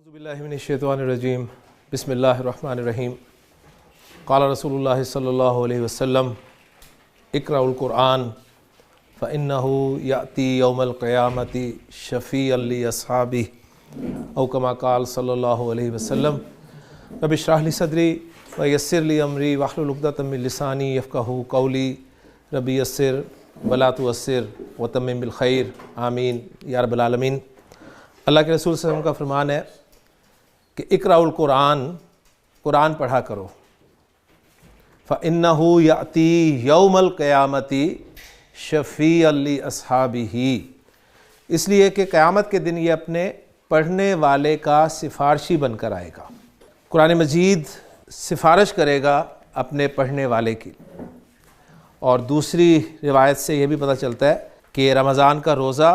औज़ुबिल्लाहि मिनश्शैतानिर्रजीम बिस्मिल्लाहिर्रहमानिर्रहीम क़ाला रसूलुल्लाहि सल्लल्लाहु अलैहि वसल्लम इक़राउल क़ुरआन फ़इन्नहु याती यौमल क़ियामति शफ़ीअन लि अस्हाबिही औ कमा क़ाल सल्लल्लाहु अलैहि वसल्लम रब्बि इश्रह लि सदरी व यस्सिर लि अमरी वहलुल उक़दतम मिन लिसानी यफ़क़हू क़ौली रब्बि यस्सिर वला तुअस्सिर व तम्मिम बिल खैर आमीन या रब्बल आलमीन। अल्लाह के रसूल सल्लल्लाहु अलैहि वसल्लम का फरमान है कि इक़राउल क़ुरआन, कुरान पढ़ा करो। फ़इन्नहु याती यौमल क़ियामति शफ़ीअन लि अस्हाबिही, इसलिए कि क़यामत के दिन ये अपने पढ़ने वाले का सिफारशी बनकर आएगा। कुरान मजीद सिफारिश करेगा अपने पढ़ने वाले की। और दूसरी रिवायत से ये भी पता चलता है कि रमज़ान का रोज़ा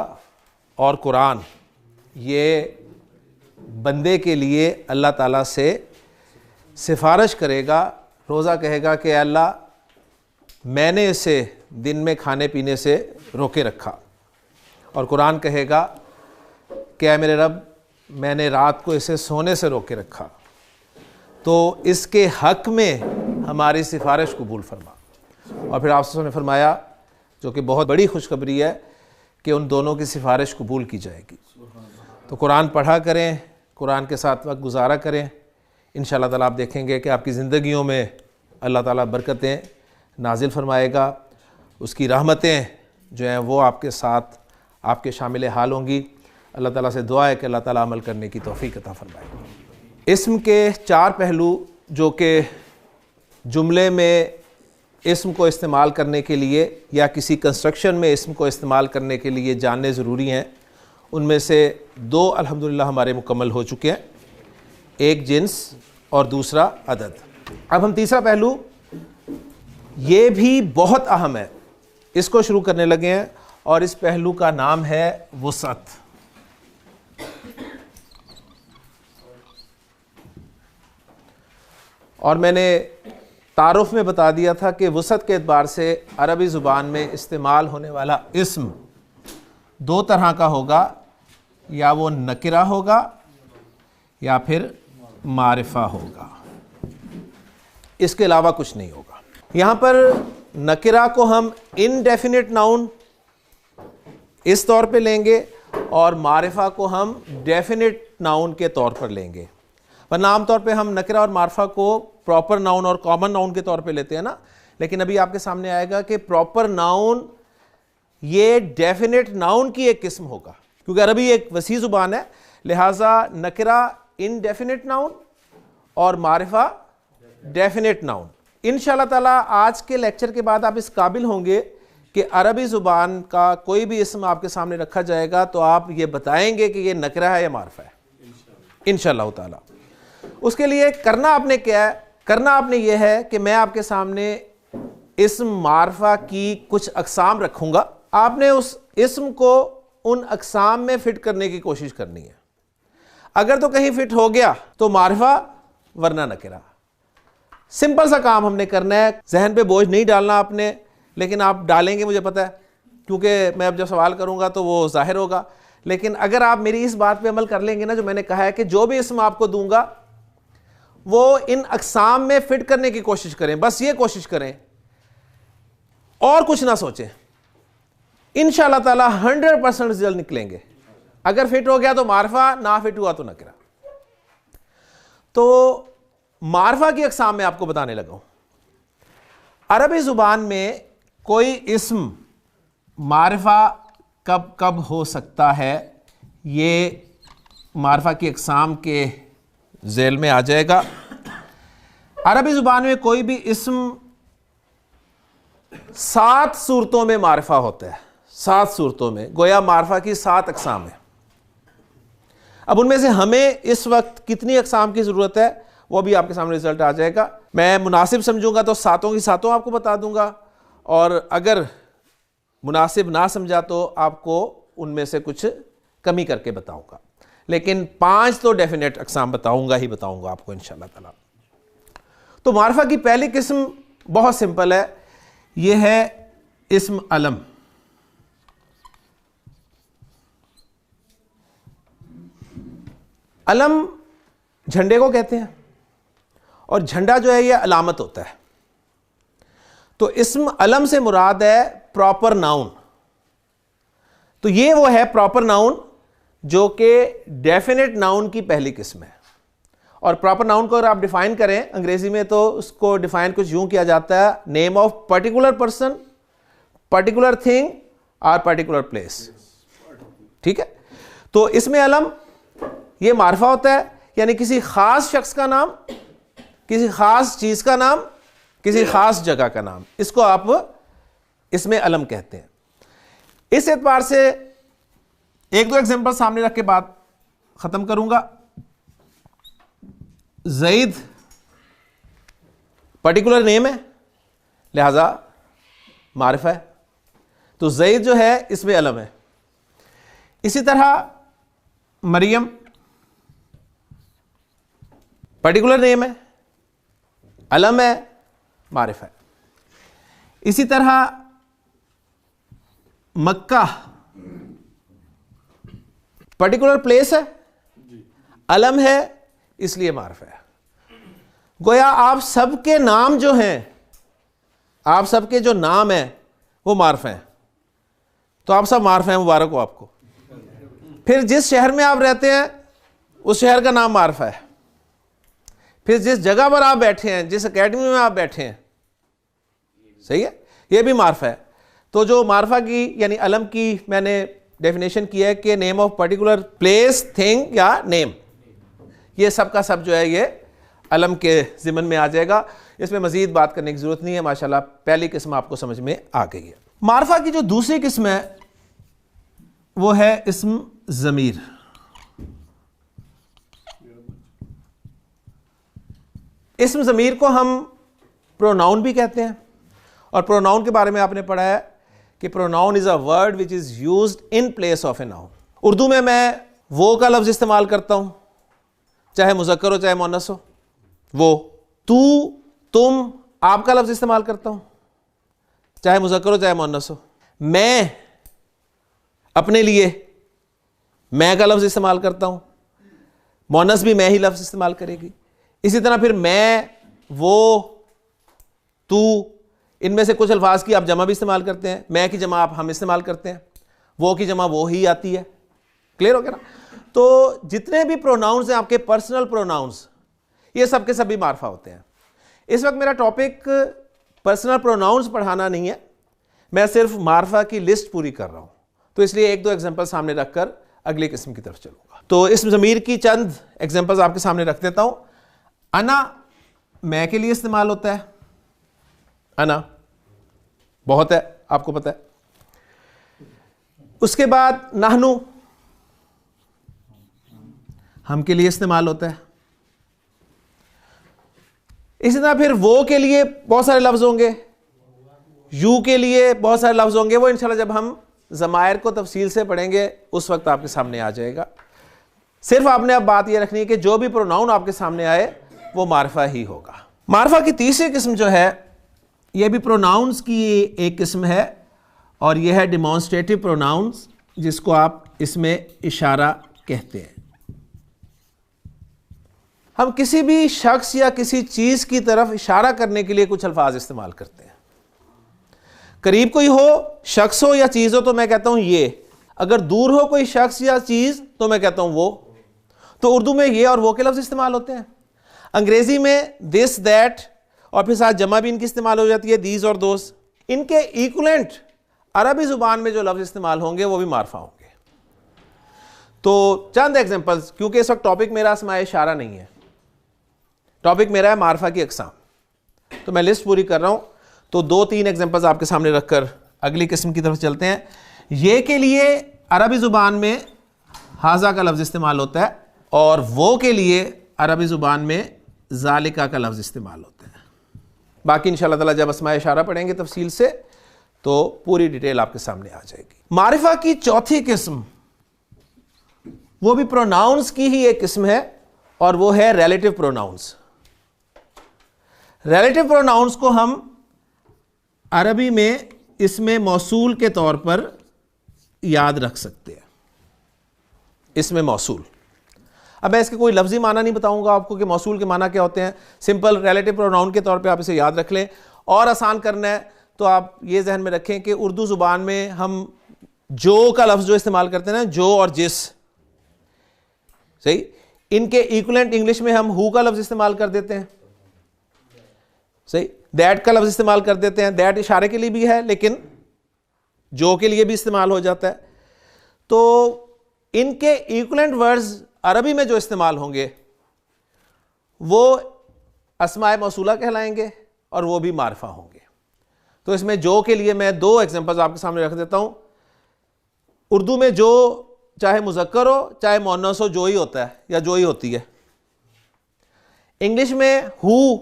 और कुरान ये बंदे के लिए अल्लाह ताला से सिफारिश करेगा। रोज़ा कहेगा कि अल्लाह मैंने इसे दिन में खाने पीने से रोके रखा, और कुरान कहेगा कि ऐ मेरे रब मैंने रात को इसे सोने से रोके रखा, तो इसके हक़ में हमारी सिफारिश कबूल फरमा। और फिर आपने फरमाया, जो कि बहुत बड़ी खुशखबरी है, कि उन दोनों की सिफारिश कबूल की जाएगी। तो कुरान पढ़ा करें, कुरान के साथ वक्त गुजारा करें। इंशाअल्लाह ताला आप देखेंगे कि आपकी ज़िंदगियों में अल्लाह ताला बरकतें नाजिल फरमाएगा, उसकी रहमतें जो हैं वो आपके साथ आपके शामिल हाल होंगी। अल्लाह ताला से दुआ है कि अल्लाह ताला अमल करने की तौफीक अता फरमाए। इस्म के चार पहलू जो कि जुमले में इस्म को इस्तेमाल करने के लिए या किसी कंस्ट्रक्शन में इस्म को इस्तेमाल करने के लिए जानने ज़रूरी हैं, उनमें से दो अल्हम्दुलिल्लाह हमारे मुकम्मल हो चुके हैं, एक जिन्स और दूसरा अदद। अब हम तीसरा पहलू, ये भी बहुत अहम है, इसको शुरू करने लगे हैं, और इस पहलू का नाम है वुसअत। और मैंने तारुफ में बता दिया था कि वुसअत के एतबार से अरबी ज़ुबान में इस्तेमाल होने वाला इस्म दो तरह का होगा, या वो नकिरा होगा या फिर मारिफा होगा, इसके अलावा कुछ नहीं होगा। यहाँ पर नकिरा को हम इनडेफिनिट नाउन इस तौर पे लेंगे और मारिफा को हम डेफिनिट नाउन के तौर पर लेंगे। वरना आमतौर पे हम नकिरा और मारिफा को प्रॉपर नाउन और कॉमन नाउन के तौर पे लेते हैं ना, लेकिन अभी आपके सामने आएगा कि प्रॉपर नाउन ये डेफिनेट नाउन की एक किस्म होगा, क्योंकि अरबी एक वसी ज़ुबान है। लिहाजा नकिरा इनडेफिनिट नाउन और मारिफा डेफिनेट नाउन। इंशाअल्लाह ताला आज के लेक्चर के बाद आप इस काबिल होंगे कि अरबी ज़ुबान का कोई भी इस्म आपके सामने रखा जाएगा तो आप ये बताएंगे कि ये नकिरा है या मारिफा है, इंशाअल्लाह ताला। उसके लिए करना आपने क्या है, करना आपने ये है कि मैं आपके सामने इस्म मारिफा की कुछ अक़साम रखूँगा, आपने उस इस्म को उन अक़साम में फ़िट करने की कोशिश करनी है। अगर तो कहीं फ़िट हो गया तो मारिफा, वरना नकिरा। सिंपल सा काम हमने करना है, जहन पे बोझ नहीं डालना आपने, लेकिन आप डालेंगे मुझे पता है, क्योंकि मैं अब जब सवाल करूंगा तो वो जाहिर होगा। लेकिन अगर आप मेरी इस बात पे अमल कर लेंगे ना, जो मैंने कहा है कि जो भी इस्म आपको दूंगा वो इन अक़साम में फ़िट करने की कोशिश करें, बस ये कोशिश करें और कुछ ना सोचें। इंशाअल्लाह ताला 100% रिजल्ट निकलेंगे। अगर फिट हो गया तो मारिफा, ना फिट हुआ तो नकिरा। तो मारिफा की अक़साम में आपको बताने लगा हूं। अरबी ज़ुबान में कोई इस्म मारिफा कब कब हो सकता है, ये मारिफा की अक़साम के ज़ेल में आ जाएगा। अरबी ज़ुबान में कोई भी इस्म 7 सूरतों में मारिफा होता है, 7 सूरतों में, गोया मारिफा की 7 अक़साम है। अब उनमें से हमें इस वक्त कितनी अक़साम की ज़रूरत है वो भी आपके सामने रिजल्ट आ जाएगा। मैं मुनासिब समझूंगा तो सातों की सातों आपको बता दूंगा, और अगर मुनासिब ना समझा तो आपको उनमें से कुछ कमी करके बताऊंगा, लेकिन 5 तो डेफिनेट अक़साम बताऊंगा ही बताऊंगा आपको इंशाअल्लाह ताला। तो मारिफा की पहली किस्म बहुत सिंपल है, यह है इस्म अलम। अलम झंडे को कहते हैं, और झंडा जो है ये अलामत होता है। तो इस्म अलम से मुराद है प्रॉपर नाउन। तो ये वो है प्रॉपर नाउन जो कि डेफिनेट नाउन की पहली किस्म है। और प्रॉपर नाउन को अगर आप डिफाइन करें अंग्रेजी में तो उसको डिफाइन कुछ यूं किया जाता है, name of particular person, particular thing और पर्टिकुलर प्लेस। ठीक है, तो इसमें अलम ये मार्फा होता है, यानी किसी खास शख्स का नाम, किसी खास चीज का नाम, किसी खास जगह का नाम, इसको आप इसमें अलम कहते हैं। इस एतबार से एक दो एग्जांपल सामने रख के बात खत्म करूंगा। ज़ैद पर्टिकुलर नेम है, लिहाजा मारिफा है, तो ज़ैद जो है इसमें अलम है। इसी तरह मरियम पर्टिकुलर नेम है, अलम है, मारिफा है। इसी तरह मक्का पर्टिकुलर प्लेस है, अलम है, इसलिए मारिफा है। गोया आप सबके नाम जो हैं, आप सबके जो नाम हैं वो मारिफा हैं, तो आप सब मारिफा हैं, मुबारक हो आपको। फिर जिस शहर में आप रहते हैं उस शहर का नाम मारिफा है। फिर जिस जगह पर आप बैठे हैं, जिस एकेडमी में आप बैठे हैं, सही है, ये भी मारिफा है। तो जो मारिफा की यानी अलम की मैंने डेफिनेशन की है कि name of particular place, thing या नेम, ये सब का सब जो है ये अलम के ज़िमन में आ जाएगा। इसमें मज़ीद बात करने की ज़रूरत नहीं है, माशाल्लाह पहली किस्म आपको समझ में आ गई है। मारिफा की जो दूसरी किस्म है वो है इस्म ज़मीर। इस्म ज़मीर को हम प्रोनाउन भी कहते हैं, और प्रोनाउन के बारे में आपने पढ़ा है कि pronoun is a word which is used in place of a noun. Urdu में मैं वो का लफ्ज़ इस्तेमाल करता हूँ, चाहे मुज़क्कर हो चाहे मुअन्नस हो। वो, तू, तुम, आपका लफ्ज़ इस्तेमाल करता हूँ, चाहे मुज़क्कर हो चाहे मुअन्नस हो। मैं अपने लिए मैं का लफ्ज़ इस्तेमाल करता हूँ, मुअन्नस भी मैं ही लफ्ज़ इस्तेमाल करेगी। इसी तरह फिर मैं, वो, तू, इनमें से कुछ अल्फाज की आप जमा भी इस्तेमाल करते हैं। मैं की जमा आप हम इस्तेमाल करते हैं, वो की जमा वो ही आती है। क्लियर हो गया ना? तो जितने भी प्रोनाउंस हैं आपके पर्सनल प्रोनाउंस, ये सब के सभी मार्फा होते हैं। इस वक्त मेरा टॉपिक पर्सनल प्रोनाउंस पढ़ाना नहीं है, मैं सिर्फ मार्फा की लिस्ट पूरी कर रहा हूं, तो इसलिए एक दो एग्जांपल सामने रखकर अगली किस्म की तरफ चलूंगा। तो इस ज़मीर की चंद एग्जांपल्स आपके सामने रख देता हूं। अना मैं के लिए इस्तेमाल होता है, अना बहुत है, आपको पता है। उसके बाद नहनु हम के लिए इस्तेमाल होता है। इसी तरह फिर वो के लिए बहुत सारे लफ्ज होंगे, यू के लिए बहुत सारे लफ्ज होंगे। वो इंशाल्लाह जब हम ज़मायर को तफसील से पढ़ेंगे उस वक्त आपके सामने आ जाएगा। सिर्फ आपने अब बात यह रखनी है कि जो भी प्रोनाउन आपके सामने आए वो मारिफा ही होगा। मारिफा की तीसरी किस्म जो है यह भी प्रोनाउंस की एक किस्म है, और यह है डिमॉन्स्ट्रेटिव प्रोनाउंस, जिसको आप इसमें इशारा कहते हैं। हम किसी भी शख्स या किसी चीज की तरफ इशारा करने के लिए कुछ अल्फाज इस्तेमाल करते हैं। करीब कोई हो, शख्स हो या चीज हो, तो मैं कहता हूं ये। अगर दूर हो कोई शख्स या चीज तो मैं कहता हूं वो। तो उर्दू में ये और वो के लफ्ज इस्तेमाल होते हैं। अंग्रेजी में दिस, दैट, और फिर साथ जमा भी इनकी इस्तेमाल हो जाती है, दीज और दोस। इनके इक्वलेंट अरबी जुबान में जो लफ्ज इस्तेमाल होंगे वो भी मार्फा होंगे। तो चंद एग्जांपल्स, क्योंकि इस वक्त टॉपिक मेरा अस्माए इशारा नहीं है, टॉपिक मेरा है मार्फा की अकसाम, तो मैं लिस्ट पूरी कर रहा हूं। तो दो तीन एग्जांपल्स आपके सामने रखकर अगली किस्म की तरफ चलते हैं। ये के लिए अरबी जुबान में हाजा का लफ्ज इस्तेमाल होता है, और वो के लिए अरबी जुबान में जालिका का लफ्ज इस्तेमाल होता है। बाकी इंशाअल्लाह ताला जब अस्माए इशारा पढ़ेंगे तफसील से तो पूरी डिटेल आपके सामने आ जाएगी। मारिफा की चौथी किस्म वो भी प्रोनाउंस की ही एक किस्म है, और वो है रिलेटिव प्रोनाउंस। रिलेटिव प्रोनाउंस को हम अरबी में इसमें मौसूल के तौर पर याद रख सकते हैं। इसमें मौसूल, अब मैं इसके कोई लफ्जी माना नहीं बताऊंगा आपको कि मौसूल के माना क्या होते हैं, सिंपल रिलेटिव प्रोनाउन के तौर पे आप इसे याद रख लें। और आसान करना है तो आप ये जहन में रखें कि उर्दू ज़ुबान में हम जो का लफ्ज़ जो इस्तेमाल करते हैं ना, जो और जिस, सही, इनके इक्विवेलेंट इंग्लिश में हम हु का लफ्ज़ इस्तेमाल कर देते हैं, सही, दैट का लफ्ज़ इस्तेमाल कर देते हैं। दैट इशारे के लिए भी है लेकिन जो के लिए भी इस्तेमाल हो जाता है। तो इनके इक्विवेलेंट वर्ड्स अरबी में जो इस्तेमाल होंगे वो अस्माए मौसूला कहलाएंगे और वो भी मारफा होंगे। तो इसमें जो के लिए मैं दो एग्जांपल्स आपके सामने रख देता हूं। उर्दू में जो चाहे मुज़क्कर हो चाहे मुअन्नस हो, जो ही होता है या जो ही होती है। इंग्लिश में हु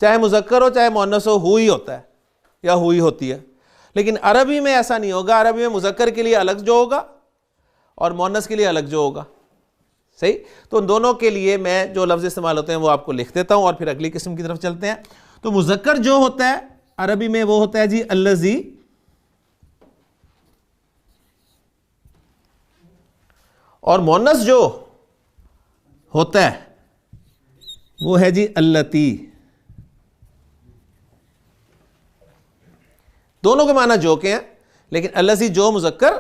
चाहे मुज़क्कर हो चाहे मुअन्नस हो, हु ही होता है या हु ही होती है। लेकिन अरबी में ऐसा नहीं होगा। अरबी में मुज़क्कर के लिए अलग जो होगा और मुअन्नस के लिए अलग जो होगा, सही। तो उन दोनों के लिए मैं जो लफ्ज़ इस्तेमाल होते हैं वो आपको लिख देता हूं और फिर अगली किस्म की तरफ चलते हैं। तो मुज़क्कर जो होता है अरबी में वो होता है जी अल्लज़ी, और मुअन्नस जो होता है वो है जी अल्लती। दोनों के माना जो के हैं, लेकिन अल्लज़ी जो मुज़क्कर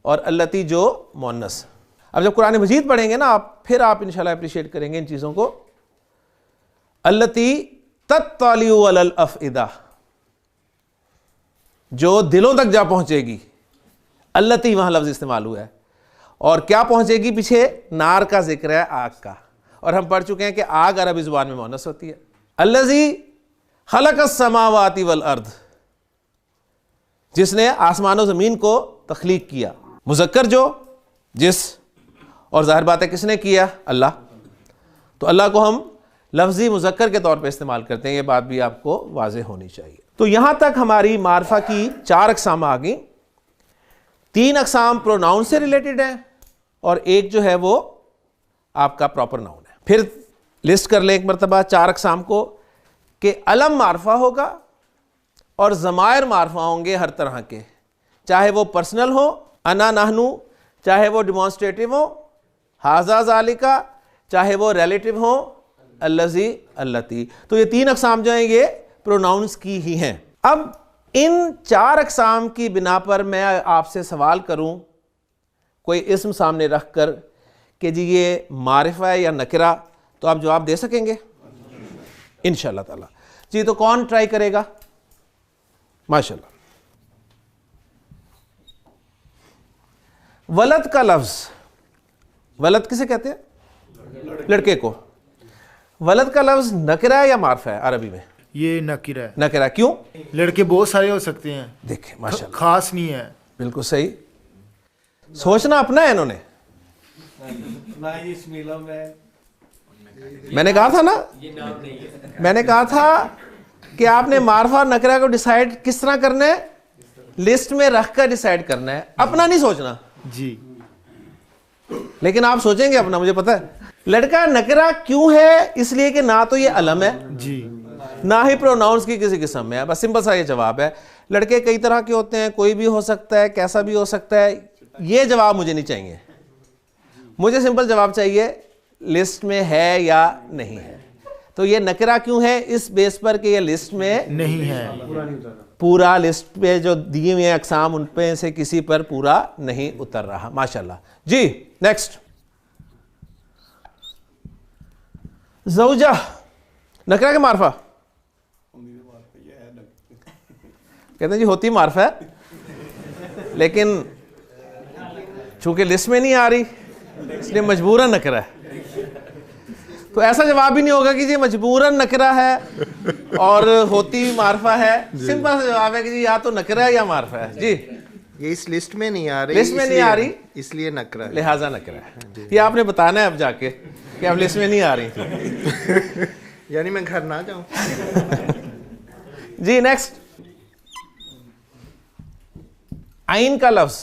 और अल्लती जो मुअन्नस। अब जब कुरान मजीद पढ़ेंगे ना आप, फिर आप इंशाल्लाह अप्रिशिएट करेंगे इन चीज़ों को। अल्लती तत्तालिउ अलल अफ़इदा, जो दिलों तक जा पहुंचेगी। अल्लती वहां लफ्ज़ इस्तेमाल हुआ है। और क्या पहुंचेगी, पीछे नार का जिक्र है, आग का। और हम पढ़ चुके हैं कि आग अरबी ज़ुबान में मुअन्नस होती है। अल्लज़ी खलक़स समावाति वल अर्द, जिसने आसमान और ज़मीन को तख्लीक किया। मुज़क्कर जो, जिस, और ज़ाहिर बात है किसने किया, अल्लाह। तो अल्लाह को हम लफ्ज़ी मुज़क्कर के तौर पे इस्तेमाल करते हैं, ये बात भी आपको वाज़ेह होनी चाहिए। तो यहां तक हमारी मारफा की 4 अक़साम आ गई। 3 अक़साम प्रोनाउन से रिलेटेड है और एक जो है वो आपका प्रॉपर नाउन है। फिर लिस्ट कर लें एक मरतबा 4 अक़साम को, कि अलम मारफा होगा और ज़मायर मारफा होंगे हर तरह के, चाहे वो पर्सनल हो, अना नहनु, चाहे वो डिमॉन्स्ट्रेटिव हो, हाजा ज़ालिका, चाहे वो रिलेटिव हो, अल्लज़ी अल्लती। तो ये 3 अक़साम जो हैं ये प्रोनाउंस की ही हैं। अब इन 4 अक़साम की बिना पर मैं आपसे सवाल करूं, कोई इस्म सामने रख कर कि जी ये मारिफा है या नकरा, तो आप जवाब दे सकेंगे इंशाअल्लाह ताला। जी तो कौन ट्राई करेगा? माशाअल्लाह। वलद का लफ्ज़, वलद किसे कहते हैं? लड़के को। वलद का लफ्ज़ नकरा है या मारफा है अरबी में? ये नकीरा है। नकरा क्यों? लड़के बहुत सारे हो सकते हैं, देखें माशाअल्लाह, खास नहीं है। बिल्कुल सही, सोचना अपना है इन्होंने। मैंने कहा था ना, मैंने कहा था कि आपने मारफा और नकरा को डिसाइड किस तरह करना है, लिस्ट में रख कर डिसाइड करना है, अपना नहीं सोचना जी। लेकिन आप सोचेंगे अपना, मुझे पता है। लड़का नकरा क्यों है? इसलिए कि ना तो ये अलम है जी, ना ही प्रोनाउंस की किसी किस्म में है। बस सिंपल सा ये जवाब है। लड़के कई तरह के होते हैं, कोई भी हो सकता है, कैसा भी हो सकता है। ये जवाब मुझे नहीं चाहिए, मुझे सिंपल जवाब चाहिए लिस्ट में है या नहीं है। तो ये नकरा क्यों है? इस बेस पर कि ये लिस्ट में नहीं है, पूरा लिस्ट पे जो दिए हुए अक़साम उन पे से किसी पर पूरा नहीं उतर रहा। माशाल्लाह जी। नेक्स्ट, ज़ौजा नकरा के मारफा कहते हैं जी, होती मारफा है लेकिन चूंकि लिस्ट में नहीं आ रही इसलिए मजबूरन नकरा है। तो ऐसा जवाब भी नहीं होगा कि जी मजबूरन नकरा है और होती मारफा है। सिंपल सा जवाब है कि जी या तो नकरा है या मारफा है। जी ये इस लिस्ट में नहीं आ रही, लिस्ट में नहीं आ रही इसलिए नकरा है, लिहाजा नकरा है। ये आपने बताना है अब जाके कि अब लिस्ट में नहीं आ रही। यानी मैं घर ना जाऊं। जी नेक्स्ट, आइन का लफ्ज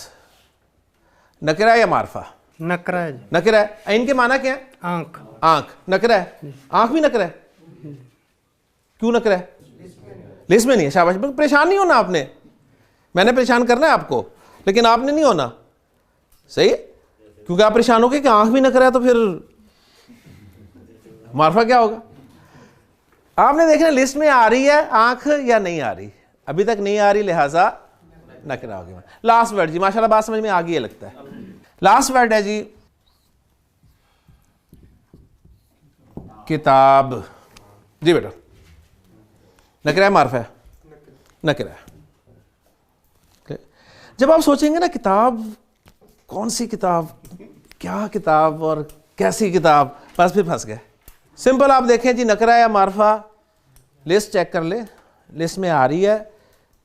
नकरा या मारफा? नकरा है। नकरा है। आइन के माना क्या है? आंख। आंख नकरा है। आंख भी नकरा है। क्यों नकरा है? लिस्ट में नहीं है। शाबाश, परेशान नहीं होना आपने, मैंने परेशान करना है आपको, लेकिन आपने नहीं होना, सही है? क्योंकि आप परेशान हो गए कि आंख भी नकरा है तो फिर मार्फा क्या होगा। आपने देखना लिस्ट में आ रही है आंख या नहीं आ रही, अभी तक नहीं आ रही, लिहाजा नकरा होगी। लास्ट वर्ड जी, माशाल्लाह बात समझ में आ गई है लगता है। लास्ट वर्ड है जी किताब। जी बेटा, नकरा है मार्फा है? नकरा है। जब आप सोचेंगे ना किताब, कौन सी किताब, क्या किताब और कैसी किताब, बस फिर फंस गए। सिंपल आप देखें जी, नकरा या मार्फा, लिस्ट चेक कर ले, लिस्ट में आ रही है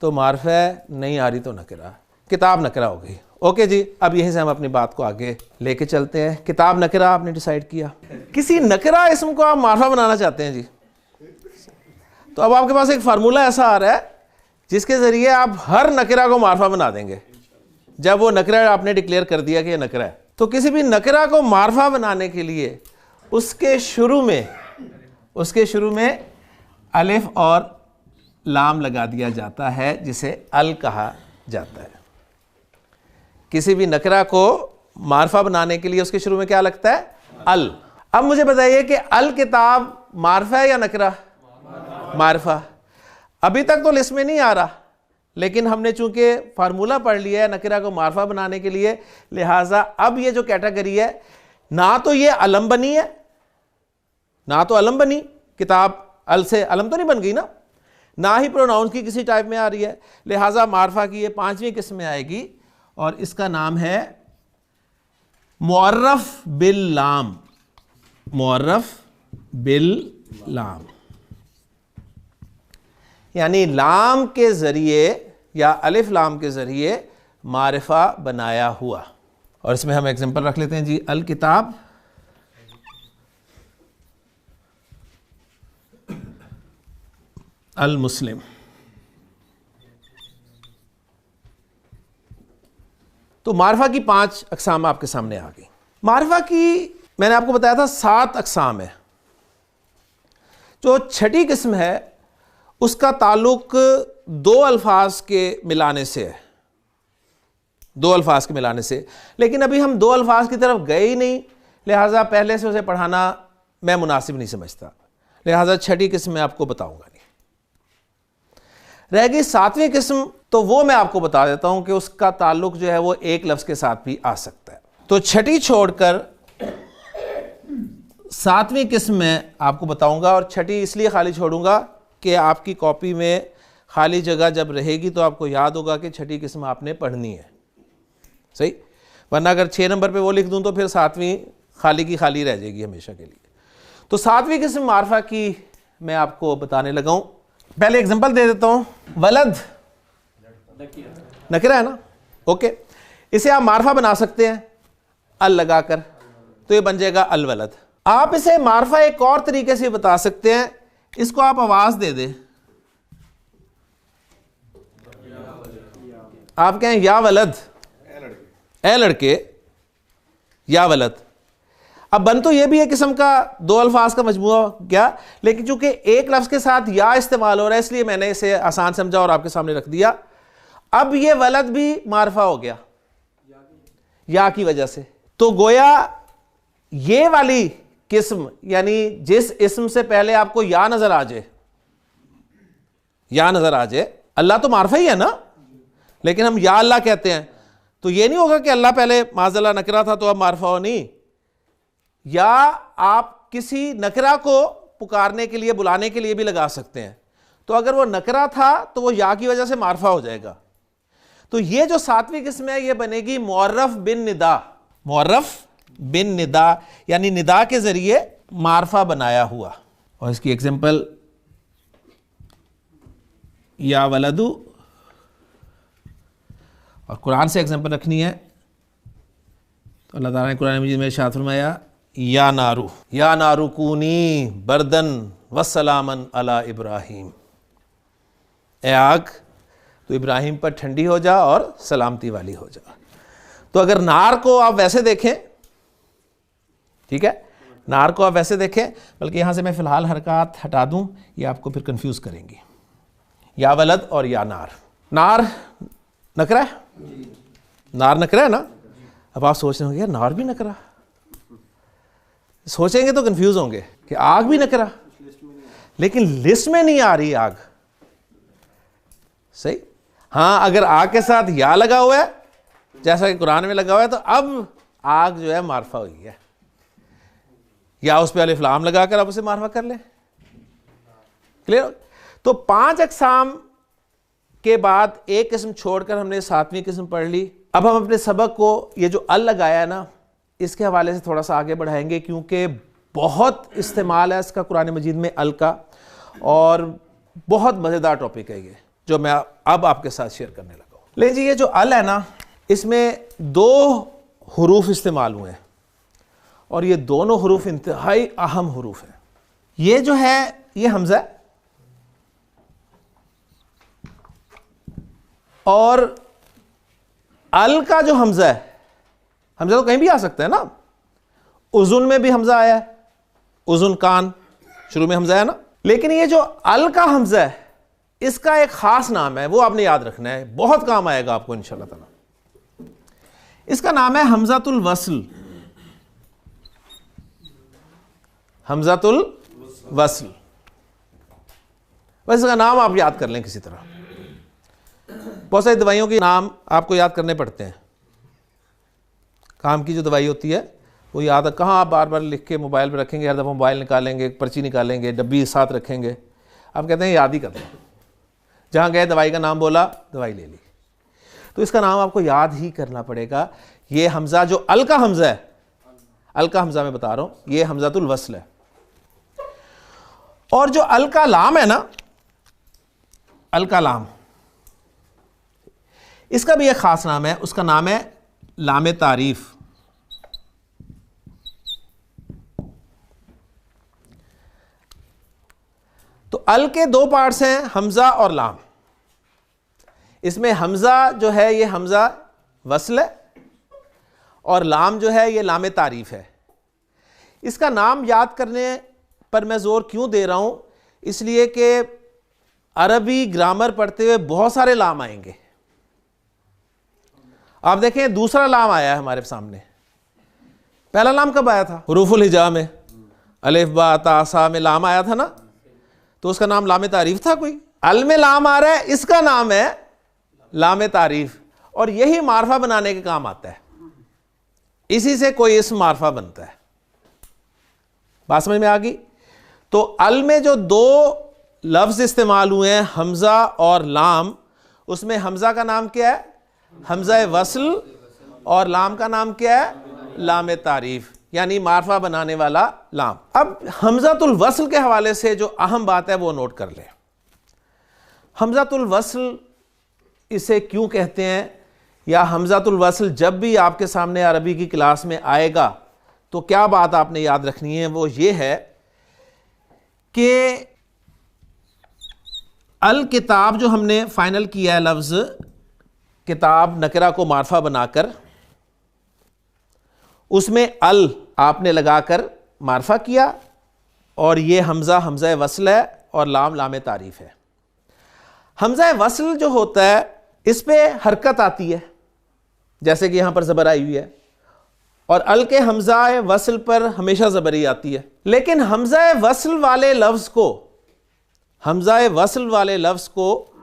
तो मार्फा है, नहीं आ रही तो नकरा। किताब नकरा हो गई। ओके जी, अब यहीं से हम अपनी बात को आगे लेके चलते हैं। किताब नकरा आपने डिसाइड किया, किसी नकरा इसम को आप मार्फा बनाना चाहते हैं जी, तो अब आपके पास एक फार्मूला ऐसा आ रहा है जिसके जरिए आप हर नकरा को मार्फा बना देंगे। जब वो नकरा आपने डिक्लेयर कर दिया कि ये नकरा है, तो किसी भी नकरा को मार्फा बनाने के लिए उसके शुरू में अलिफ और लाम लगा दिया जाता है, जिसे अल कहा जाता है। किसी भी नकरा को मार्फा बनाने के लिए उसके शुरू में क्या लगता है? अल। अब मुझे बताइए कि अल किताब मार्फा है या नकरा? मार्फा। अभी तक तो लिस्ट में नहीं आ रहा, लेकिन हमने चूंकि फार्मूला पढ़ लिया है नकरा को मार्फा बनाने के लिए, लिहाजा अब ये जो कैटेगरी है, ना तो ये अलम बनी है, ना तो अलम बनी, किताब अल से अलम तो नहीं बन गई ना ही प्रोनाउंस की किसी टाइप में आ रही है, लिहाजा मार्फा की ये 5वीं किस्म में आएगी और इसका नाम है मुअर्रफ बिल लाम। मुअर्रफ बिल लाम यानी लाम के जरिए या अलिफ लाम के जरिए मारिफा बनाया हुआ। और इसमें हम एग्जांपल रख लेते हैं जी, अल किताब, अल मुस्लिम। तो मारिफा की 5 अक़साम आपके सामने आ गई। मारिफा की मैंने आपको बताया था 7 अक़साम है। जो छठी किस्म है उसका ताल्लुक 2 अल्फाज के मिलाने से है, 2 अल्फाज के मिलाने से, लेकिन अभी हम 2 अल्फाज की तरफ गए ही नहीं, लिहाजा पहले से उसे पढ़ाना मैं मुनासिब नहीं समझता, लिहाजा छठी किस्म मैं आपको बताऊंगा नहीं। रह गई 7वीं किस्म, तो वो मैं आपको बता देता हूं कि उसका ताल्लुक जो है वो एक लफ्ज़ के साथ भी आ सकता है। तो छठी छोड़कर 7वीं किस्म में आपको बताऊंगा, और छठी इसलिए खाली छोड़ूंगा कि आपकी कॉपी में खाली जगह जब रहेगी तो आपको याद होगा कि छठी किस्म आपने पढ़नी है, सही, वरना अगर 6 नंबर पे वो लिख दूं तो फिर 7वीं खाली की खाली रह जाएगी हमेशा के लिए। तो 7वीं किस्म मार्फा की मैं आपको बताने लगा हूं। पहले एग्जांपल दे देता हूं। वलद नकरा है ना, ओके, इसे आप मार्फा बना सकते हैं अल लगाकर, तो ये बन जाएगा अल वलद। आप इसे मार्फा एक और तरीके से बता सकते हैं, इसको आप आवाज दे दें, आप कहें या वलद, ए लड़के, या वलद। अब बन तो ये भी एक किस्म का 2 अल्फाज का मजमूआ क्या, लेकिन चूंकि एक लफ्ज के साथ या इस्तेमाल हो रहा है इसलिए मैंने इसे आसान समझा और आपके सामने रख दिया। अब ये वलद भी मार्फा हो गया या की वजह से। तो गोया ये वाली किस्म, यानी जिस इस्म से पहले आपको या नजर आ जाए, या नजर आ जाए, अल्लाह तो मार्फा ही है ना, लेकिन हम या अल्लाह कहते हैं, तो ये नहीं होगा कि अल्लाह पहले माज़अल्लाह नकरा था तो अब मार्फा हो, नहीं। या आप किसी नकरा को पुकारने के लिए, बुलाने के लिए भी लगा सकते हैं, तो अगर वो नकरा था तो वो या की वजह से मार्फा हो जाएगा। तो ये जो 7वीं किस्म है ये बनेगी मुअर्रफ बिन निदा। मुअर्रफ बिन निदा यानी निदा के जरिए मार्फा बनाया हुआ। और इसकी एग्जांपल या वलदू, और कुरान से एग्जांपल रखनी है तो अल्लाह ताला ने कुरान मजीद में इरशाद फरमाया या नारू कूनी बर्दन वस्सलामन अला इब्राहीम, ए आग तो इब्राहिम पर ठंडी हो जा और सलामती वाली हो जा। तो अगर नार को आप वैसे देखें, ठीक है, नार को आप वैसे देखें, बल्कि यहां से मैं फिलहाल हरकत हटा दूं, ये आपको फिर कंफ्यूज करेंगी। या वलद और या नार। नार नकरा है, नार नकरा है ना, अब आप सोच रहे होंगे यार नार भी नकरा, सोचेंगे तो कंफ्यूज होंगे कि आग भी नकरा, लेकिन लिस्ट में नहीं आ रही आग। सही, हाँ अगर आग के साथ या लगा हुआ है जैसा कि कुरान में लगा हुआ है तो अब आग जो है मार्फा हुई है, या उस पर अलिफ लाम लगाकर आप उसे मार्फा कर लें। क्लियर? तो 5 अक़साम के बाद एक किस्म छोड़कर हमने 7वीं किस्म पढ़ ली। अब हम अपने सबक को ये जो अल लगाया है ना, इसके हवाले से थोड़ा सा आगे बढ़ाएंगे, क्योंकि बहुत इस्तेमाल है इसका कुरान मजीद में अल का, और बहुत मज़ेदार टॉपिक है ये जो मैं अब आपके साथ शेयर करने लगा हूँ। लेकिन जी ये जो अल है ना, इसमें 2 हुरूफ इस्तेमाल हुए हैं, और ये दोनों हुरूफ इंतहाई अहम हुरूफ हैं। ये जो है ये हमज़ा है, और अल का जो हमज़ा है, हमज़ा तो कहीं भी आ सकता है ना, उज़ुन में भी हमज़ा आया है, उज़ुन कान शुरू में हमज़ा है ना, लेकिन ये जो अल का हमज़ा है इसका एक ख़ास नाम है, वो आपने याद रखना है, बहुत काम आएगा आपको इंशाअल्लाह ताला। इसका नाम है हमज़ातुल वस्ल। हमज़ातुल वस्ल, बस इसका नाम आप याद कर लें किसी तरह। बहुत सारी दवाइयों के नाम आपको याद करने पड़ते हैं, काम की जो दवाई होती है वो याद है, कहाँ आप बार बार लिख के मोबाइल पर रखेंगे, हर दफ़ा मोबाइल निकालेंगे, पर्ची निकालेंगे, डब्बी साथ रखेंगे, आप कहते हैं याद ही कर लो, जहाँ गए दवाई का नाम बोला दवाई ले ली। तो इसका नाम आपको याद ही करना पड़ेगा। ये हमज़ा जो अल का हमज़ा है, अल का हमज़ा मैं बता रहा हूँ, ये हमज़ातुल वस्ल है। और जो अल का लाम है ना, अल का लाम, इसका भी एक ख़ास नाम है, उसका नाम है लाम तारीफ। तो अल के 2 पार्ट्स हैं, हमज़ा और लाम। इसमें हमज़ा जो है ये हमज़ा वस्ल है, और लाम जो है ये लाम तारीफ है। इसका नाम याद करने पर मैं ज़ोर क्यों दे रहा हूं, इसलिए कि अरबी ग्रामर पढ़ते हुए बहुत सारे लाम आएंगे। आप देखें दूसरा लाम आया है हमारे सामने, पहला लाम कब आया था? हुरूफुल हिजा में, अलिफ बा ता सा में लाम आया था ना, तो उसका नाम लाम तारीफ था। कोई अल में लाम आ रहा है, इसका नाम है लाम तारीफ, और यही मार्फा बनाने के काम आता है, इसी से कोई इसम मार्फा बनता है। बात समझ में आ गई? तो अल में जो 2 लफ्ज़ इस्तेमाल हुए हैं, हमज़ा और लाम, उसमें हमज़ा का नाम क्या है? हमज़ा वस्ल, और लाम का नाम क्या है? लाम तारीफ, यानी मार्फा बनाने वाला लाम। अब हमज़ातुल वस्ल के हवाले से जो अहम बात है वो नोट कर लें। हमज़ातुल वस्ल इसे क्यों कहते हैं, या हमज़ातुल वस्ल जब भी आपके सामने अरबी की क्लास में आएगा तो क्या बात आपने याद रखनी है, वो ये है कि अल किताब जो हमने फाइनल किया है, लफ्ज़ किताब नकरा को मार्फा बनाकर, उसमें अल आपने लगाकर मार्फा किया, और ये हमज़ा हमज़ा वस्ल है, और लाम लाम तारीफ है। हमज़ा वस्ल जो होता है इस पे हरकत आती है, जैसे कि यहां पर ज़बर आई हुई है, और अल के हमज़ा वस्ल पर हमेशा ज़बरी आती है। लेकिन हमज़ा वस्ल वाले लफ्ज़ को, हमज़ा वस्ल वाले लफ्ज़ को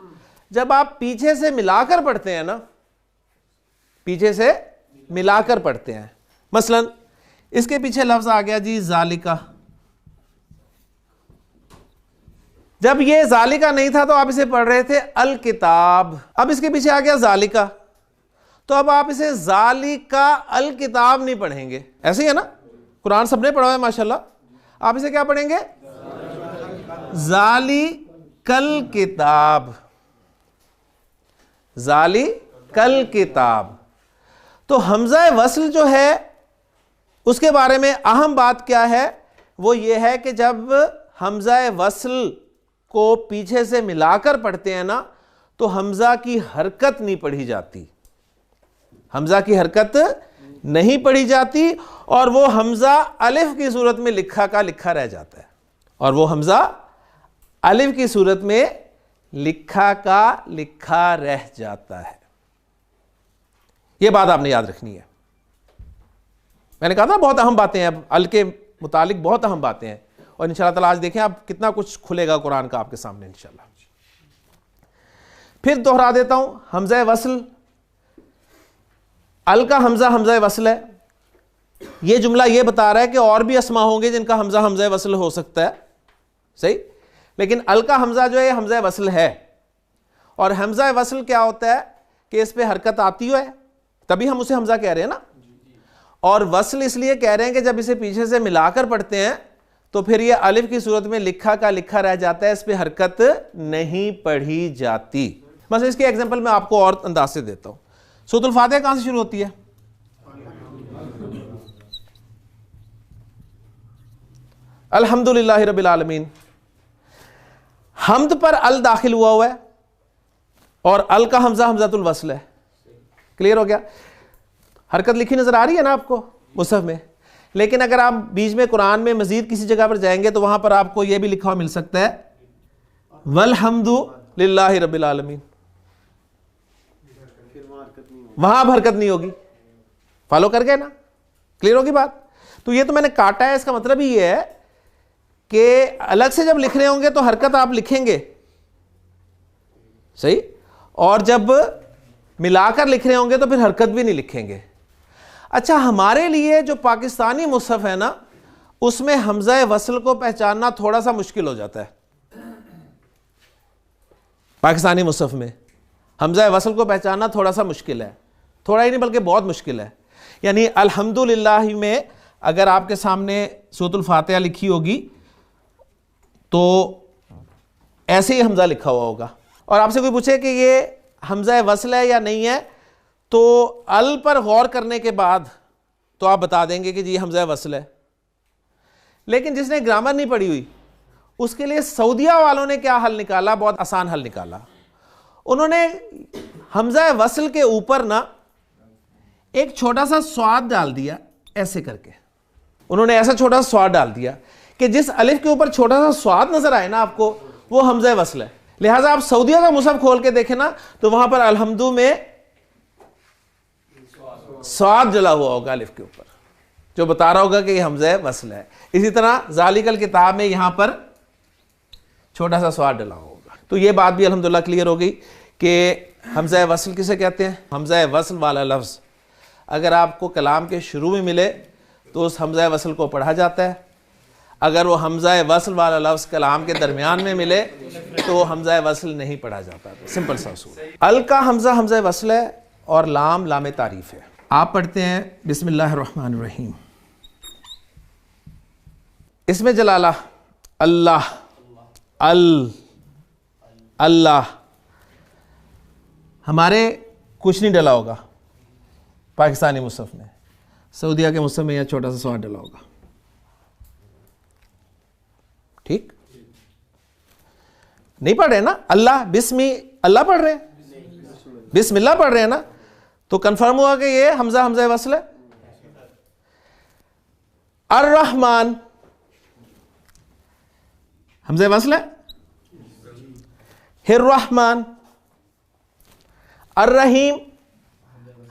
जब आप पीछे से मिलाकर पढ़ते हैं ना, पीछे से मिलाकर पढ़ते हैं, मसलन इसके पीछे लफ्ज़ आ गया जी ज़ालिका, जब ये ज़ालिका नहीं था तो आप इसे पढ़ रहे थे अल किताब, अब इसके पीछे आ गया ज़ालिका, तो अब आप इसे ज़ालिका अल किताब नहीं पढ़ेंगे। ऐसे ही है ना, कुरान सबने पढ़ा है माशाल्लाह, आप इसे क्या पढ़ेंगे? ज़ालिकल किताब, ज़ालिकल किताब। तो हमज़ा वस्ल जो है उसके बारे में अहम बात क्या है, वो ये है कि जब हमज़ा वस्ल को पीछे से मिलाकर पढ़ते हैं ना, तो हमज़ा की हरकत नहीं पढ़ी जाती, हमज़ा की हरकत नहीं पढ़ी जाती, और वो हमज़ा अलिफ की सूरत में लिखा का लिखा रह जाता है, और वो हमज़ा अलिफ की सूरत में लिखा का लिखा रह जाता है। यह बात आपने याद रखनी है। मैंने कहा था बहुत अहम बातें हैं, अल के मुतालिक बहुत अहम बातें हैं, और इंशाल्लाह ताला आज देखें आप कितना कुछ खुलेगा कुरान का आपके सामने इंशाल्लाह। फिर दोहरा देता हूं, हमजा वस्ल, अल का हमजा हमजा वस्ल है। यह जुमला यह बता रहा है कि और भी अस्मा होंगे जिनका हमजा हमजा वस्ल हो सकता है, सही, लेकिन अल का हमजा जो है हमजा वस्ल है। और हमजा वस्ल क्या होता है कि इस पे हरकत आती है, तभी हम उसे हमजा कह रहे हैं ना। और वस्ल इसलिए कह रहे हैं कि जब इसे पीछे से मिलाकर पढ़ते हैं तो फिर ये अलिफ की सूरत में लिखा का लिखा रह जाता है, इस पे हरकत नहीं पढ़ी जाती। बस इसके एग्जांपल मैं आपको और अंदाज से देता हूं। सूरतुल फातिहा कहां से शुरू होती है? अल्हम्दुलिल्लाहि रब्बिल आलमीन। हमद पर अल दाखिल हुआ है और अल का हमजा हमजातुल वस्ल है। क्लियर हो गया? हरकत लिखी नजर आ रही है ना आपको मुसहफ में, लेकिन अगर आप बीच में कुरान में मजीद किसी जगह पर जाएंगे तो वहां पर आपको यह भी लिखा हुआ मिल सकता है वल्हम्दु लिल्लाहि रब्बिल आलमीन। वहां अब हरकत नहीं होगी। फॉलो कर गए ना? क्लियर होगी बात? तो ये तो मैंने काटा है, इसका मतलब ही ये है कि अलग से जब लिख रहे होंगे तो हरकत आप लिखेंगे, सही, और जब मिलाकर लिख रहे होंगे तो फिर हरकत भी नहीं लिखेंगे। अच्छा, हमारे लिए जो पाकिस्तानी मुसहफ है ना, उसमें हमजा वस्ल को पहचानना थोड़ा सा मुश्किल हो जाता है। पाकिस्तानी मुसहफ में हमजा वस्ल को पहचानना थोड़ा सा मुश्किल है, थोड़ा ही नहीं बल्कि बहुत मुश्किल है। यानी अल्हम्दुलिल्लाह में अगर आपके सामने सूरतुल फातिहा लिखी होगी तो ऐसे ही हमजा लिखा हुआ होगा, और आपसे कोई पूछे कि ये हमजा वस्ल है या नहीं है, तो अल पर गौर करने के बाद तो आप बता देंगे कि जी हमजा वस्ल है। लेकिन जिसने ग्रामर नहीं पढ़ी हुई उसके लिए सऊदिया वालों ने क्या हल निकाला, बहुत आसान हल निकाला। उन्होंने हमजा वस्ल के ऊपर ना एक छोटा सा स्वाद डाल दिया, ऐसे करके उन्होंने ऐसा छोटा सा स्वाद डाल दिया कि जिस अलिफ के ऊपर छोटा सा स्वाद नजर आए ना आपको, वो हमजा वस्ल है। लिहाजा आप सऊदिया का मुसहफ खोल के देखें ना तो वहां पर अलहम्दु में स्वाद जला हुआ होगा अलिफ के ऊपर, जो बता रहा होगा कि ये हमजा वस्ल है। इसी तरह जालिकल किताब में यहां पर छोटा सा स्वाद डला होगा। तो ये बात भी अल्हम्दुलिल्लाह क्लियर हो गई कि हमजा वस्ल किसे कहते हैं। हमजा वस्ल वाला लफ्ज़ अगर आपको कलाम के शुरू में मिले तो उस हमजा वस्ल को पढ़ा जाता है, अगर वो हमजा वस्ल वाला लफ्ज़ कलाम के दरमियान में मिले तो हमजा वस्ल नहीं पढ़ा जाता। सिंपल सा उसूल। अल का हमजा हमजा वस्ल है और लाम लाम तारीफ है। आप पढ़ते हैं बिस्मिल्लाहिर्रहमानिर्रहीम। इसमें जलाला अल्लाह, अल, अल्लाह, हमारे कुछ नहीं डला होगा पाकिस्तानी मुसहफ में, सऊदिया के मुसहफ में यह छोटा सा स्वाद डला होगा। ठीक, नहीं पढ़ रहे ना अल्लाह, बिस्मी अल्लाह पढ़ रहे हैं, बिस्मिल्लाह पढ़ रहे हैं ना, तो कंफर्म हुआ कि ये हमजा हमजा वस्ल है। अर रहमान हमजा वस्ल है, हिर रहमान। अर रहीम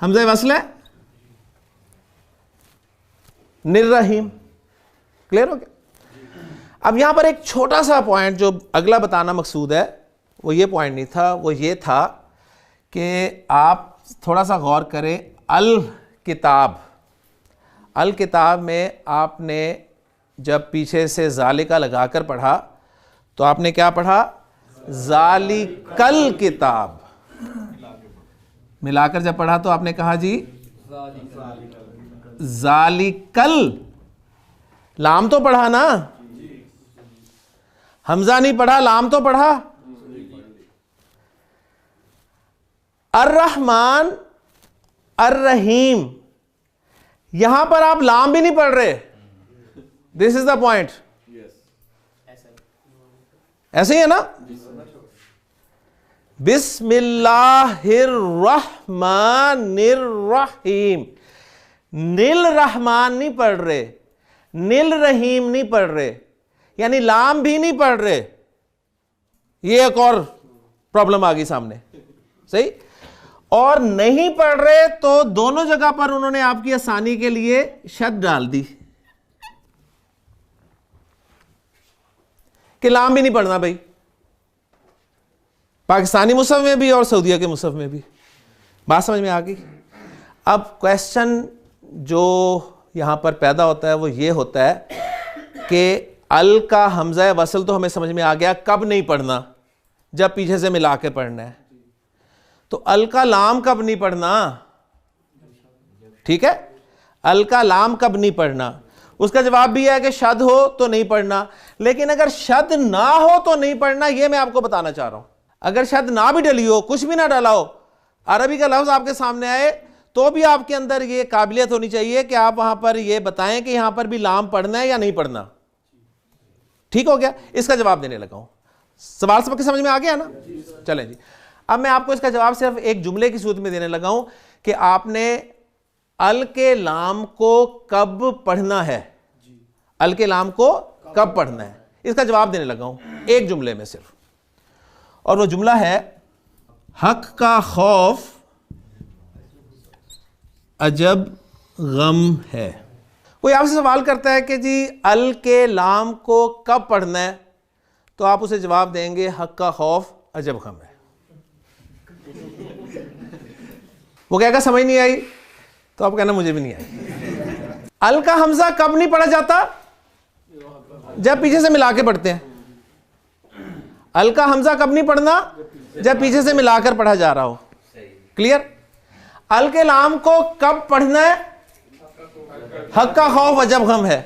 हमजा वस्ल है, निर रहीम। क्लियर हो गया? अब यहां पर एक छोटा सा पॉइंट जो अगला बताना मकसूद है, वो ये पॉइंट नहीं था, वो ये था कि आप थोड़ा सा गौर करें। अल किताब, अल किताब में आपने जब पीछे से जालिका लगाकर पढ़ा तो आपने क्या पढ़ा? जालिकल किताब। मिलाकर जब पढ़ा तो आपने कहा जी जालिकल। लाम तो पढ़ा ना, हमजा नहीं पढ़ा, लाम तो पढ़ा। अर रहमान, अर रहीम, यहां पर आप लाम भी नहीं पढ़ रहे। This is the point. ऐसे ही है ना? बिस्मिल्लाहिर्रहमानिर्रहीम। निल रहमान नहीं पढ़ रहे, निल रहीम नहीं पढ़ रहे, यानी लाम भी नहीं पढ़ रहे। ये एक और प्रॉब्लम आ गई सामने, सही। और नहीं पढ़ रहे तो दोनों जगह पर उन्होंने आपकी आसानी के लिए शद डाल दी कि लाम भी नहीं पढ़ना भाई, पाकिस्तानी मुसहफ में भी और सऊदीया के मुसहफ में भी। बात समझ में आ गई? अब क्वेश्चन जो यहां पर पैदा होता है वो ये होता है कि अल का हमजा वसल तो हमें समझ में आ गया, कब नहीं पढ़ना, जब पीछे से मिला के पढ़ना है। तो अल का लाम कब नहीं पढ़ना? ठीक है, अल का लाम कब नहीं पढ़ना? उसका जवाब भी है कि शद हो तो नहीं पढ़ना, लेकिन अगर शद ना हो तो नहीं पढ़ना। यह मैं आपको बताना चाह रहा हूं। अगर शद ना भी डली हो, कुछ भी ना डाला हो, अरबी का लफ्ज आपके सामने आए, तो भी आपके अंदर ये काबिलियत होनी चाहिए कि आप वहां पर ये बताएं कि यहां पर भी लाम पढ़ना है या नहीं पढ़ना। ठीक हो गया? इसका जवाब देने लगा हूं। सवाल सबके समझ में आ गया ना? चलें जी, अब मैं आपको इसका जवाब सिर्फ एक जुमले की सूरत में देने लगा हूं कि आपने अल के लाम को कब पढ़ना है, अल के लाम को कब पढ़ना है, इसका जवाब देने लगा हूं एक जुमले में सिर्फ। और वो जुमला है, हक का खौफ अजब गम है। कोई आपसे सवाल करता है कि जी अल के लाम को कब पढ़ना है, तो आप उसे जवाब देंगे हक का खौफ अजब गम है। वो कहेगा समझ नहीं आई, तो आप कहना मुझे भी नहीं आई। अल का हमजा कब नहीं पढ़ा जाता? जब पीछे से मिला के पढ़ते हैं। अल का हमजा कब नहीं पढ़ना? जब पीछे से मिलाकर पढ़ा जा रहा हो। क्लियर? अल के लाम को कब पढ़ना है? हक का खौफ अजब गम है,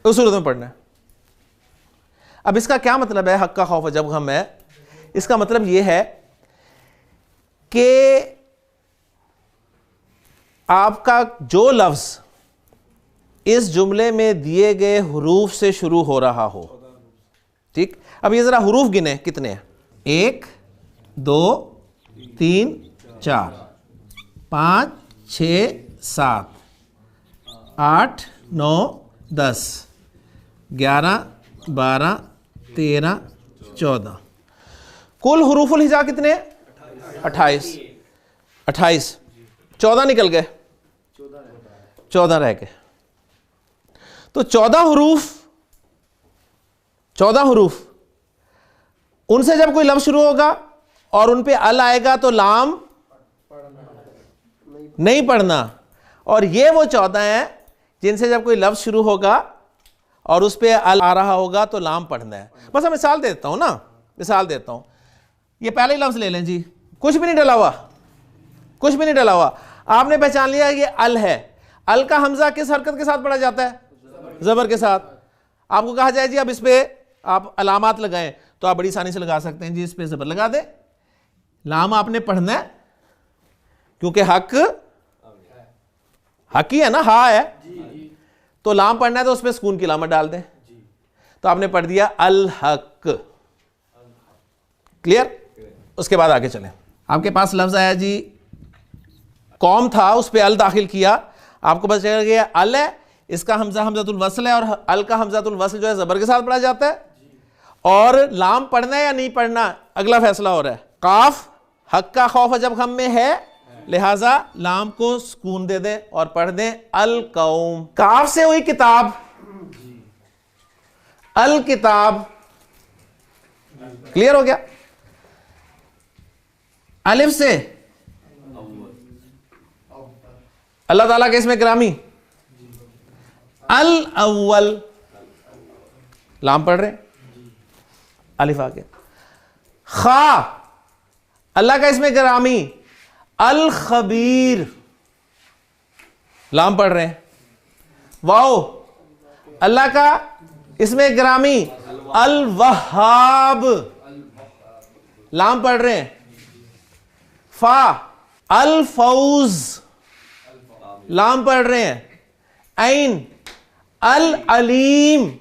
उस सूरत में पढ़ना है। अब इसका क्या मतलब है हक का खौफ अजब गम है? इसका मतलब यह है कि आपका जो लफ्ज इस जुमले में दिए गए हुरूफ से शुरू हो रहा हो, ठीक? अब ये जरा हुरूफ गिने कितने हैं? 1 2 3 4 5 6 7 8 9 10 11 12 13 14। कुल हुरूफुल हिजा कितने? 28। 14 निकल गए, 14 रह गए। तो 14 हुरूफ, उनसे जब कोई लफ्ज़ शुरू होगा और उन पे अल आएगा तो लाम नहीं पढ़ना। और ये वो 14 हैं जिनसे जब कोई लफ्ज़ शुरू होगा और उस पे अल आ रहा होगा तो लाम पढ़ना है। बस मैं मिसाल देता हूं ना, मिसाल देता हूं। ये पहले ही लफ्ज़ ले लें जी, कुछ भी नहीं डला हुआ, कुछ भी नहीं डला हुआ। आपने पहचान लिया ये अल है। अल का हमजा किस हरकत के साथ पढ़ा जाता है? जबर के साथ। आपको कहा जाए जी अब इस पे आप अलामात लगाएं, तो आप बड़ी आसानी से लगा सकते हैं जी, इस पे जबर लगा दे। लाम आपने पढ़ना है क्योंकि हक ही है ना, हा है, तो लाम पढ़ना है तो उस पर सुकून की अलामत डाल दें, तो आपने पढ़ दिया अल हक। क्लियर? उसके बाद आगे चलें। आपके पास लफ्ज आया जी कौम था, उस पर अल दाखिल किया, आपको पता चल गया अल है, इसका हमजा हमजातुल वस्ल है, और अल का हमजातुल वस्ल जो है जबर के साथ पढ़ा जाता है। और लाम पढ़ना है या नहीं पढ़ना, अगला फैसला हो रहा है। काफ हक का खौफ अजब गम में है, लिहाजा लाम को सुकून दे दें और पढ़ दें अल कौम। काफ से हुई किताब, अल किताब। क्लियर हो गया? अलिफ से अल्लाह ताला के इसमें गिरामी अल अव्वल, लाम पढ़ रहे, अलिफ आ गया। खा अल्लाह का इसमें गिरामी अल खबीर, लाम पढ़ रहे हैं। वाओ अल्लाह का इसमें गिरामी अल वहाब, लाम पढ़ रहे हैं। फा अल फौज, लाम पढ़ रहे हैं। ऐन अल अलीम,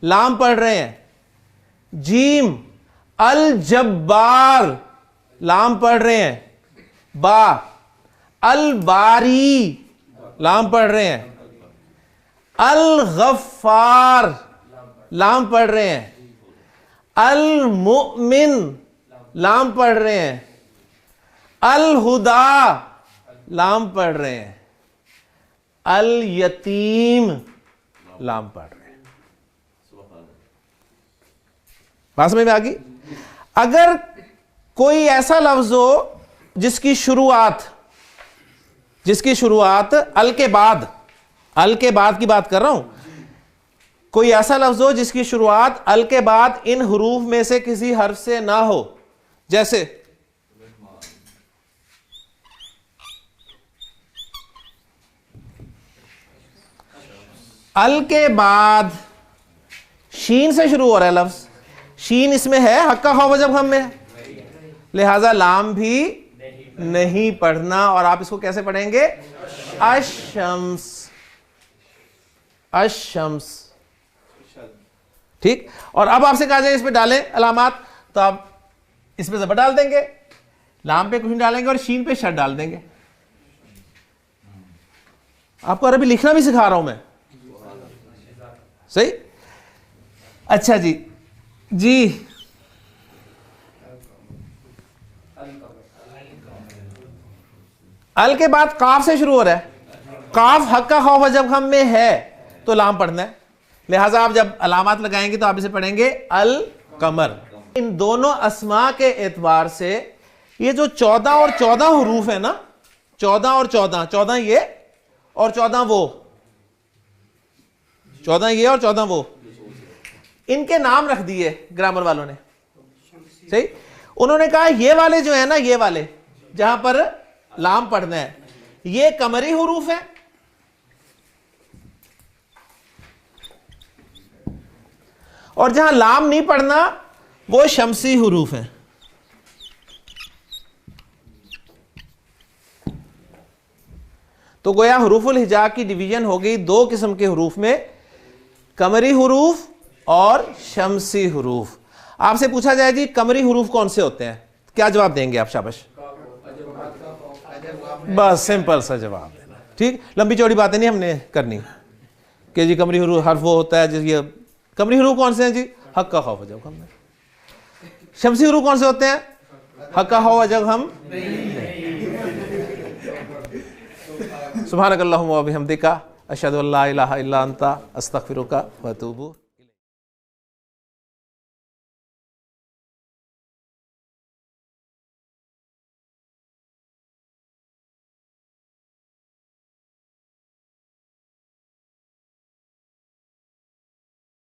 लाम पढ़ रहे हैं। जीम अल जब्बार, लाम पढ़ रहे हैं। बा अल बारी, लाम पढ़ रहे हैं। अल गफ्फार, लाम पढ़ रहे हैं। अल मुमिन, लाम पढ़ रहे हैं। अल हुदा लाम पढ़ रहे हैं, अल यतीम लाम पढ़ रहे हैं। बात समझ में आ गई? अगर कोई ऐसा लफ्ज हो जिसकी शुरुआत अल के बाद की बात कर रहा हूं, कोई ऐसा लफ्ज हो जिसकी शुरुआत अल के बाद इन हुरूफ में से किसी हर्फ से ना हो, जैसे अल के बाद शीन से शुरू हो रहा है लफ्ज, शीन इसमें है, हक्का खौफ जब हम में है, लिहाजा लाम भी नहीं पढ़ना। और आप इसको कैसे पढ़ेंगे? अशम्स, अशम्स। ठीक। और अब आपसे कहा जाए इस पे डालें अलामात, तो आप इस पे ज़बर डाल देंगे, लाम पे कुछ नहीं डालेंगे और शीन पे शद डाल देंगे। आपको अरबी लिखना भी सिखा रहा हूं मैं, सही? अच्छा जी जी, अल के बाद काफ से शुरू हो रहा है, काफ हक्का खौफ जब हम में है तो लाम पढ़ना है, लिहाजा आप जब अलामात लगाएंगे तो आप इसे पढ़ेंगे अल कमर। इन दोनों अस्मा के एतबार से ये जो 14 और 14 हुरूफ है ना, 14 और 14, 14 ये और 14 वो, 14 ये और 14 वो, इनके नाम रख दिए ग्रामर वालों ने, सही? उन्होंने कहा ये वाले जो है ना, ये वाले जहां पर लाम पढ़ना है, ये कमरी हुरूफ है, और जहां लाम नहीं पढ़ना वो शमसी हुरूफ है। तो गोया हुरूफुल हिजा की डिवीजन हो गई दो किस्म के हुरूफ में, कमरी हुरूफ और शमसी हुरूफ। आपसे पूछा जाए जी कमरी हुरूफ कौन से होते हैं, क्या जवाब देंगे आप? शाबाश, बस सिंपल सा जवाब देना। ठीक, लंबी चौड़ी बातें नहीं हमने करनी कि जी कमरी हुरूफ हर्फ वो होता है जी, ये कमरी हुरूफ कौन से हैं जी? हक्का खौफ जब हम। शमसी हुरूफ कौन से होते हैं? हक्का खौफ जब हम। सुब्हानकल्लाहुम्मा व बिहम्दिका अशहदु अल्ला इलाहा इल्ला अंता अस्तगफिरुका व अतूबु।